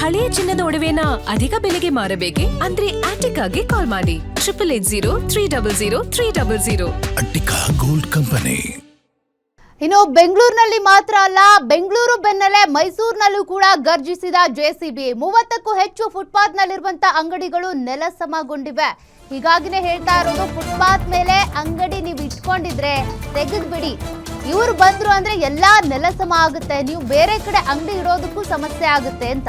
ಹಳೆಯ ಚಿನ್ನದ ಒಡವೆನ ಅಧಿಕ ಬೆಲೆಗೆ ಮಾರಬೇಕೆ ಅಂದ್ರೆ ಆಟಿಕಾಗೆ ಕಾಲ್ ಮಾಡಿ 8803000300. Attica gold company. ಇನ್ನು ಬೆಂಗಳೂರಿನಲ್ಲಿ ಮಾತ್ರ ಅಲ್ಲ, ಬೆಂಗಳೂರು ಬೆನ್ನಲ್ಲೇ ಮೈಸೂರಿನಲ್ಲೂ ಕೂಡ ಗರ್ಜಿಸಿದ ಜೆಸಿಬಿ. 30ಕ್ಕೂ ಹೆಚ್ಚು ಫುಟ್ಪಾತ್ನಲ್ಲಿರುವಂತಹ ಅಂಗಡಿಗಳು ನೆಲಸಮಗೊಂಡಿವೆ. ಹೀಗಾಗಿನೇ ಹೇಳ್ತಾ ಇರೋದು, ಫುಟ್ಪಾತ್ ಮೇಲೆ ಅಂಗಡಿ ನೀವು ಇಟ್ಕೊಂಡಿದ್ರೆ ತೆಗೆದ್ಬಿಡಿ. ಇವ್ರು ಬಂದ್ರು ಅಂದ್ರೆ ಎಲ್ಲಾ ನೆಲಸಮ ಆಗುತ್ತೆ, ನೀವು ಬೇರೆ ಕಡೆ ಅಂಗಡಿ ಇಡೋದಕ್ಕೂ ಸಮಸ್ಯೆ ಆಗುತ್ತೆ ಅಂತ.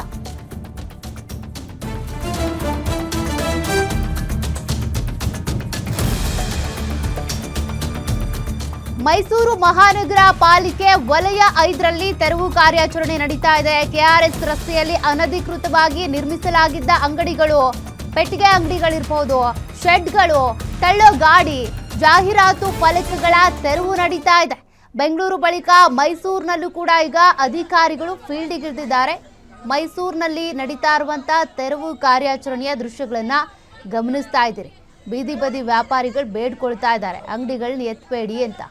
ಮೈಸೂರು ಮಹಾನಗರ ಪಾಲಿಕೆ ವಲಯ 5ರಲ್ಲಿ ತೆರವು ಕಾರ್ಯಾಚರಣೆ ನಡೀತಾ ಇದೆ. ಕೆಆರ್ಎಸ್ ರಸ್ತೆಯಲ್ಲಿ ಅನಧಿಕೃತವಾಗಿ ನಿರ್ಮಿಸಲಾಗಿದ್ದ ಅಂಗಡಿಗಳು, ಪೆಟ್ಟಿಗೆ ಅಂಗಡಿಗಳಿರ್ಬೋದು, ಶೆಡ್ಗಳು, ತಳ್ಳೋ ಗಾಡಿ, ಜಾಹೀರಾತು ಫಲಕಗಳ ತೆರವು ನಡೀತಾ ಇದೆ. ಬೆಂಗಳೂರು ಬಳಿಕ ಮೈಸೂರಿನಲ್ಲೂ ಕೂಡ ಈಗ ಅಧಿಕಾರಿಗಳು ಫೀಲ್ಡಿಗಿಳಿದಿದ್ದಾರೆ. ಮೈಸೂರಿನಲ್ಲಿ ನಡೀತಾ ಇರುವಂತಹ ತೆರವು ಕಾರ್ಯಾಚರಣೆಯ ದೃಶ್ಯಗಳನ್ನ ಗಮನಿಸ್ತಾ ಇದ್ದೀರಿ. ಬೀದಿ ಬದಿ ವ್ಯಾಪಾರಿಗಳು ಬೇಡ್ಕೊಳ್ತಾ ಇದ್ದಾರೆ, ಅಂಗಡಿಗಳನ್ನ ಎತ್ತಬೇಡಿ ಅಂತ.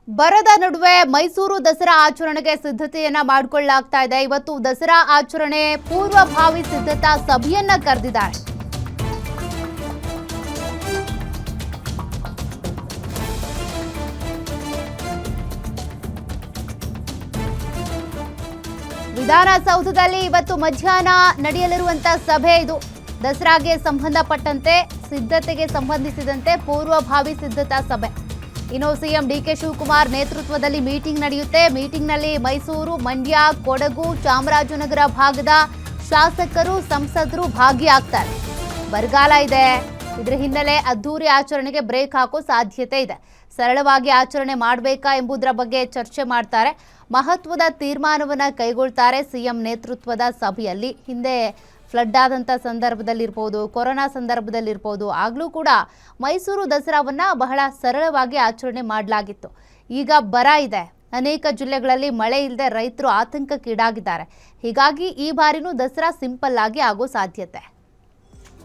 ಬರದ ನಡುವೆ ಮೈಸೂರು ದಸರಾ ಆಚರಣೆಗೆ ಸಿದ್ಧತೆಯನ್ನ ಮಾಡಿಕೊಳ್ಳಲಾಗ್ತಾ ಇದೆ. ಇವತ್ತು ದಸರಾ ಆಚರಣೆ ಪೂರ್ವಭಾವಿ ಸಿದ್ಧತಾ ಸಭೆಯನ್ನ ಕರೆದಿದ್ದಾರೆ. ವಿಧಾನಸೌಧದಲ್ಲಿ ಇವತ್ತು ಮಧ್ಯಾಹ್ನ ನಡೆಯಲಿರುವಂತಹ ಸಭೆ ಇದು. ದಸರಾಗೆ ಸಂಬಂಧಪಟ್ಟಂತೆ ಸಿದ್ಧತೆಗೆ ಸಂಬಂಧಿಸಿದಂತೆ ಪೂರ್ವಭಾವಿ ಸಿದ್ಧತಾ ಸಭೆ. ಇನ್ನು ಸಿಎಂ ಡಿಕೆ ಶಿವಕುಮಾರ್ ನೇತೃತ್ವದಲ್ಲಿ ಮೀಟಿಂಗ್ ನಡೆಯುತ್ತೆ. ಮೀಟಿಂಗ್ನಲ್ಲಿ ಮೈಸೂರು, ಮಂಡ್ಯ, ಕೊಡಗು, ಚಾಮರಾಜನಗರ ಭಾಗದ ಶಾಸಕರು, ಸಂಸದರು ಭಾಗಿಯಾಗ್ತಾರೆ. ಬರಗಾಲ ಇದೆ, ಇದರ ಹಿನ್ನೆಲೆ ಅದ್ದೂರಿ ಆಚರಣೆಗೆ ಬ್ರೇಕ್ ಹಾಕೋ ಸಾಧ್ಯತೆ ಇದೆ. ಸರಳವಾಗಿ ಆಚರಣೆ ಮಾಡಬೇಕಾ ಎಂಬುದರ ಬಗ್ಗೆ ಚರ್ಚೆ ಮಾಡ್ತಾರೆ. ಮಹತ್ವದ ತೀರ್ಮಾನವನ್ನು ಕೈಗೊಳ್ತಾರೆ ಸಿಎಂ ನೇತೃತ್ವದ ಸಭೆಯಲ್ಲಿ. ಹಿಂದೆ ಫ್ಲಡ್ ಆದಂಥ ಸಂದರ್ಭದಲ್ಲಿರ್ಬೋದು, ಕೊರೋನಾ ಸಂದರ್ಭದಲ್ಲಿರ್ಬೋದು, ಆಗಲೂ ಕೂಡ ಮೈಸೂರು ದಸರಾವನ್ನು ಬಹಳ ಸರಳವಾಗಿ ಆಚರಣೆ ಮಾಡಲಾಗಿತ್ತು. ಈಗ ಬರ ಇದೆ, ಅನೇಕ ಜಿಲ್ಲೆಗಳಲ್ಲಿ ಮಳೆ ಇಲ್ಲದೆ ರೈತರು ಆತಂಕಕ್ಕೀಡಾಗಿದ್ದಾರೆ. ಹೀಗಾಗಿ ಈ ಬಾರಿನೂ ದಸರಾ ಸಿಂಪಲ್ ಆಗಿ ಆಗೋ ಸಾಧ್ಯತೆ.